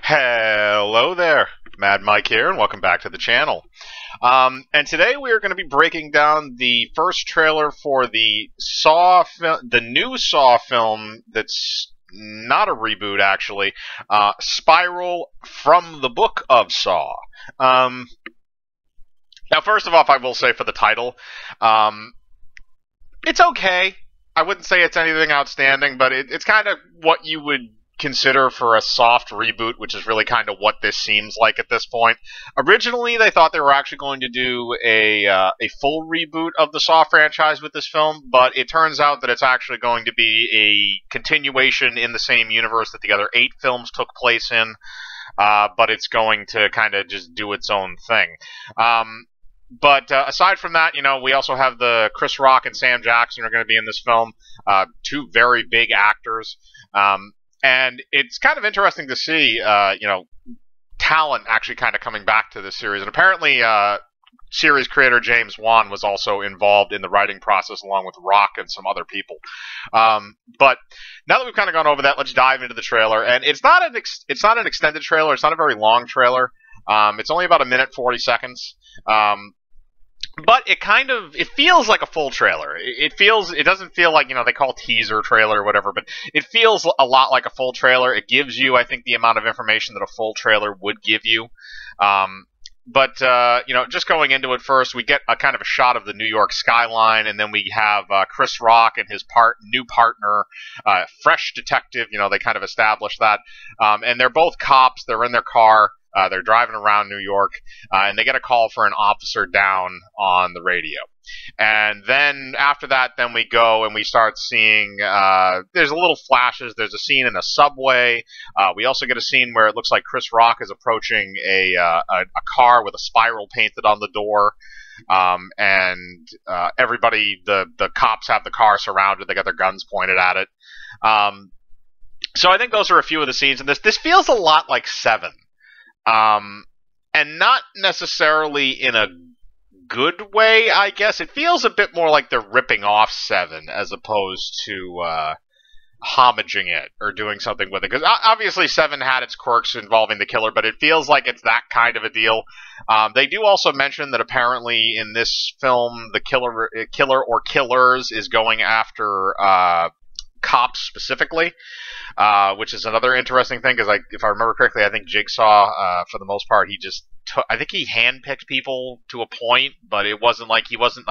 Hello there, Mad Mike here, and welcome back to the channel. And today we are going to be breaking down the first trailer for the the new Saw film that's not a reboot, actually. Spiral from the Book of Saw. Now, first of all, I will say for the title, it's okay. I wouldn't say it's anything outstanding, but it's kind of what you would consider for a soft reboot, which is really kind of what this seems like at this point. Originally, they thought they were actually going to do a full reboot of the Saw franchise with this film, but it turns out that it's actually going to be a continuation in the same universe that the other 8 films took place in, but it's going to kind of just do its own thing. But aside from that, we also have the Chris Rock and Sam Jackson are going to be in this film, 2 very big actors. And it's kind of interesting to see, talent actually kind of coming back to this series. And apparently, series creator James Wan was also involved in the writing process along with Rock and some other people. But now that we've kind of gone over that, let's dive into the trailer. And it's not an extended trailer. It's not a very long trailer. It's only about 1:40 seconds. But it feels like a full trailer. It doesn't feel like, they call teaser trailer or whatever, but it feels a lot like a full trailer. It gives you, I think, the amount of information that a full trailer would give you. Just going into it first, we get a kind of a shot of the New York skyline, and then we have Chris Rock and his new partner, fresh detective. They kind of establish that. And they're both cops. They're in their car. They're driving around New York, and they get a call for an officer down on the radio. And then after that, then we go and we start seeing, there's a little flashes. There's a scene in a subway. We also get a scene where it looks like Chris Rock is approaching a car with a spiral painted on the door. Everybody, the cops have the car surrounded. They got their guns pointed at it. So I think those are a few of the scenes in this. This feels a lot like Seven. And not necessarily in a good way, I guess. It feels a bit more like they're ripping off Seven as opposed to homaging it or doing something with it. Because obviously Seven had its quirks involving the killer, but it feels like it's that kind of a deal. They do also mention that apparently in this film, the killer or killers is going after cops specifically. Which is another interesting thing, because if I remember correctly, I think Jigsaw, for the most part, I think he handpicked people to a point, but he wasn't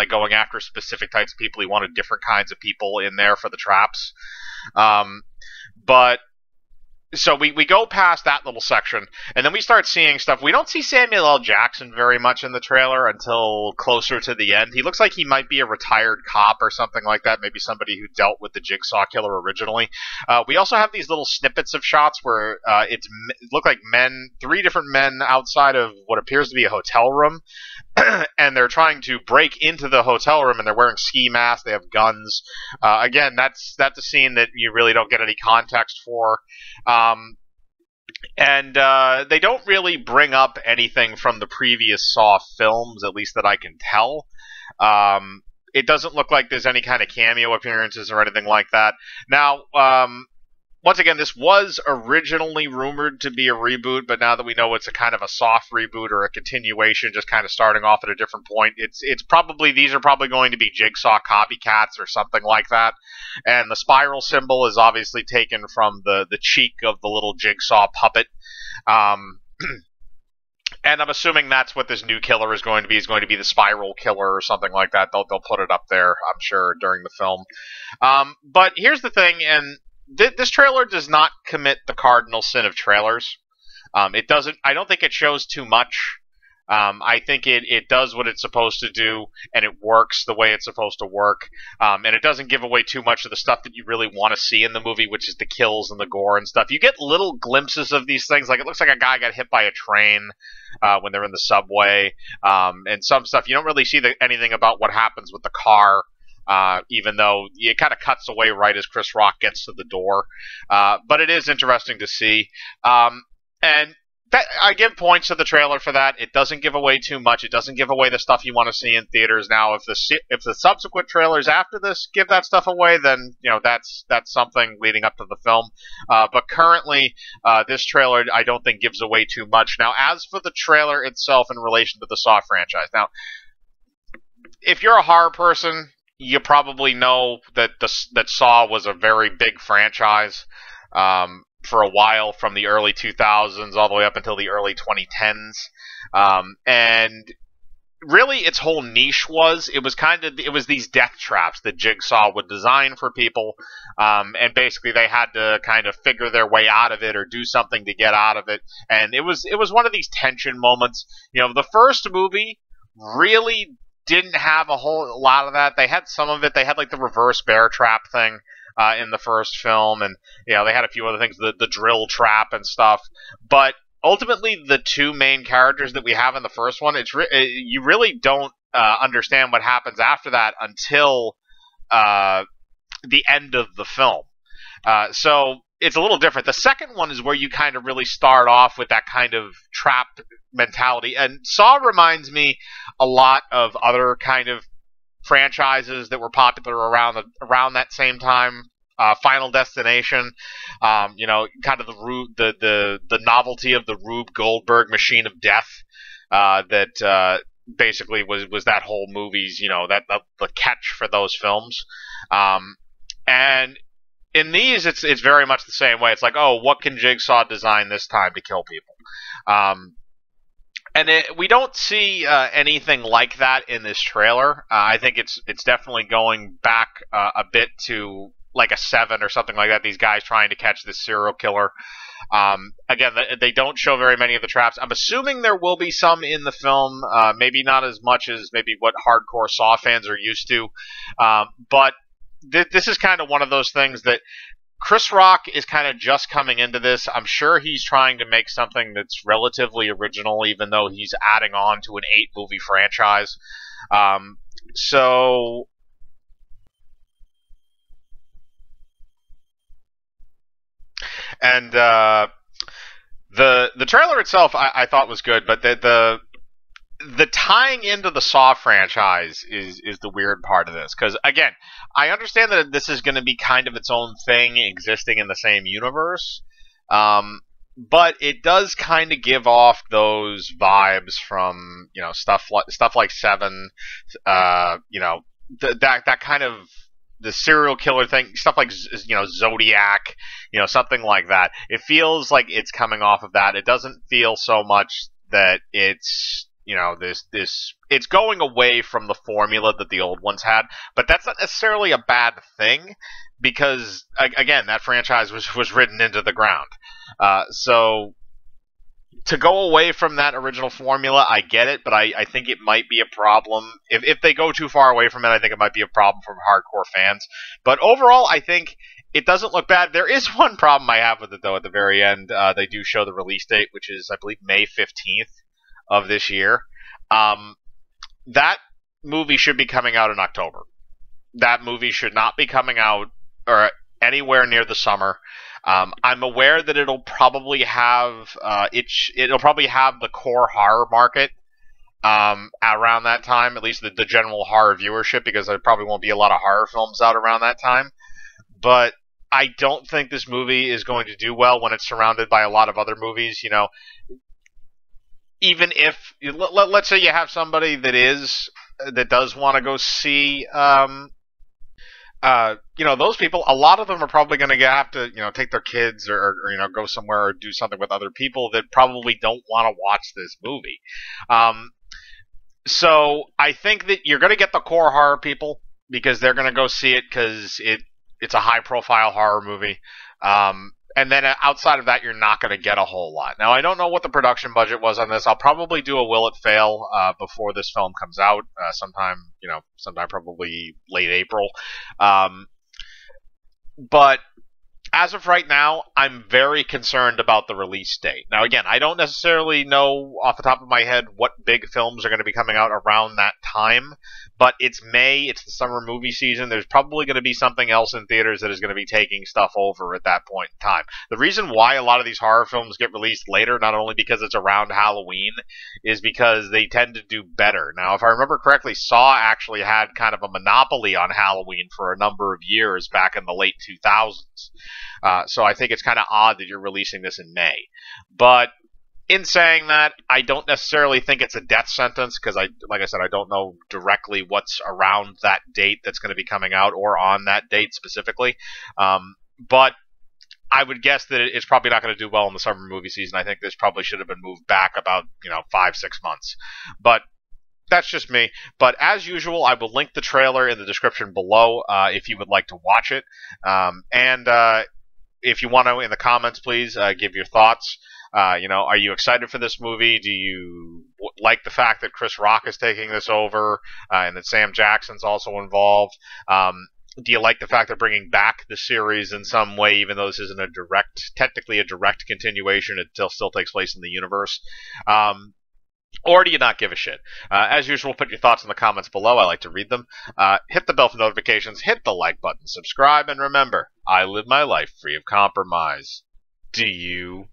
going after specific types of people. He wanted different kinds of people in there for the traps. So we go past that little section, and then we start seeing stuff. We don't see Samuel L. Jackson very much in the trailer until closer to the end. He looks like he might be a retired cop or something like that, maybe somebody who dealt with the Jigsaw killer originally. We also have these little snippets of shots where it look like 3 different men outside of what appears to be a hotel room, and they're trying to break into the hotel room, and they're wearing ski masks, they have guns. Again, that's a scene that you really don't get any context for. They don't really bring up anything from the previous Saw films, at least that I can tell. It doesn't look like there's any kind of cameo appearances or anything like that. Now, once again, this was originally rumored to be a reboot, but now that we know it's a kind of a soft reboot or a continuation, just kind of starting off at a different point, these are probably going to be Jigsaw copycats or something like that. And the spiral symbol is obviously taken from the cheek of the little Jigsaw puppet. And I'm assuming that's what this new killer is going to be. Is going to be the spiral killer or something like that. They'll put it up there, I'm sure, during the film. But here's the thing, and this trailer does not commit the cardinal sin of trailers. It doesn't. I don't think it shows too much. I think it does what it's supposed to do, and it works the way it's supposed to work. And it doesn't give away too much of the stuff that you really want to see in the movie, which is the kills and the gore and stuff. You get little glimpses of these things, like it looks like a guy got hit by a train when they're in the subway, and some stuff. You don't really see anything about what happens with the car. Even though it kind of cuts away right as Chris Rock gets to the door. But it is interesting to see. And that I give points to the trailer for that. It doesn't give away too much. It doesn't give away the stuff you want to see in theaters. Now, if the subsequent trailers after this give that stuff away, then that's something leading up to the film. But currently, this trailer I don't think gives away too much. Now, as for the trailer itself in relation to the Saw franchise, now if you're a horror person, you probably know that that Saw was a very big franchise. For a while, from the early 2000s all the way up until the early 2010s, and really its whole niche was it was these death traps that Jigsaw would design for people, and basically they had to kind of figure their way out of it or do something to get out of it, and it was one of these tension moments. The first movie really didn't have a whole lot of that. They had some of it. They had like the reverse bear trap thing in the first film, and they had a few other things, the drill trap and stuff. But ultimately, the two main characters that we have in the first one, you really don't understand what happens after that until the end of the film. So it's a little different. The second one is where you kind of really start off with that kind of trapped mentality, and Saw reminds me a lot of other kind of franchises that were popular around that same time. Final Destination, kind of the novelty of the Rube Goldberg machine of death, that basically was that whole movie's, that the catch for those films. And in these, it's very much the same way. It's like, oh, what can Jigsaw design this time to kill people? And we don't see anything like that in this trailer. I think it's definitely going back a bit to like a 7 or something like that. These guys trying to catch this serial killer. Again, they don't show very many of the traps. I'm assuming there will be some in the film. Maybe not as much as maybe what hardcore Saw fans are used to. But this is kind of one of those things that Chris Rock is kind of just coming into this. I'm sure he's trying to make something that's relatively original, even though he's adding on to an 8-movie franchise. And the trailer itself I thought was good, but the tying into the Saw franchise is the weird part of this. Because, again, I understand that this is going to be kind of its own thing existing in the same universe. But it does kind of give off those vibes from, stuff like Seven, that kind of the serial killer thing, stuff like, Zodiac, something like that. It feels like it's coming off of that. It doesn't feel so much that it's, it's going away from the formula that the old ones had, but that's not necessarily a bad thing, because again, that franchise was ridden into the ground. So to go away from that original formula, I get it, but I think it might be a problem. If they go too far away from it, I think it might be a problem for hardcore fans. But overall, I think it doesn't look bad. There is one problem I have with it, though. At the very end, they do show the release date, which is, I believe, May 15th of this year. That movie should be coming out in October. That movie should not be coming out or anywhere near the summer. I'm aware that it'll probably have it'll probably have the core horror market around that time, at least the general horror viewership, because there probably won't be a lot of horror films out around that time. But I don't think this movie is going to do well when it's surrounded by a lot of other movies. Even if let's say you have somebody that does want to go see. Those people, a lot of them are probably going to have to, take their kids or go somewhere or do something with other people that probably don't want to watch this movie. So I think that you're going to get the core horror people because they're going to go see it because it's a high-profile horror movie. And then outside of that, you're not going to get a whole lot. Now, I don't know what the production budget was on this. I'll probably do a Will It Fail before this film comes out, sometime probably late April. But As of right now, I'm very concerned about the release date. Now, again, I don't necessarily know off the top of my head what big films are going to be coming out around that time, but it's May, it's the summer movie season. There's probably going to be something else in theaters that is going to be taking stuff over at that point in time. The reason why a lot of these horror films get released later, not only because it's around Halloween, is because they tend to do better. Now, if I remember correctly, Saw actually had kind of a monopoly on Halloween for a number of years back in the late 2000s. So I think it's kind of odd that you're releasing this in May. But in saying that, I don't necessarily think it's a death sentence because, like I said, I don't know directly what's around that date that's going to be coming out or on that date specifically. But I would guess that it's probably not going to do well in the summer movie season. I think this probably should have been moved back about 5-6 months. But that's just me. But as usual, I will link the trailer in the description below if you would like to watch it. And if you want to, in the comments, please give your thoughts. Are you excited for this movie? Do you like the fact that Chris Rock is taking this over and that Sam Jackson's also involved? Do you like the fact they're bringing back the series in some way, even though this isn't technically a direct continuation? It still takes place in the universe. Or do you not give a shit? As usual, put your thoughts in the comments below. I like to read them. Hit the bell for notifications, hit the like button, subscribe, and remember, I live my life free of compromise. Do you?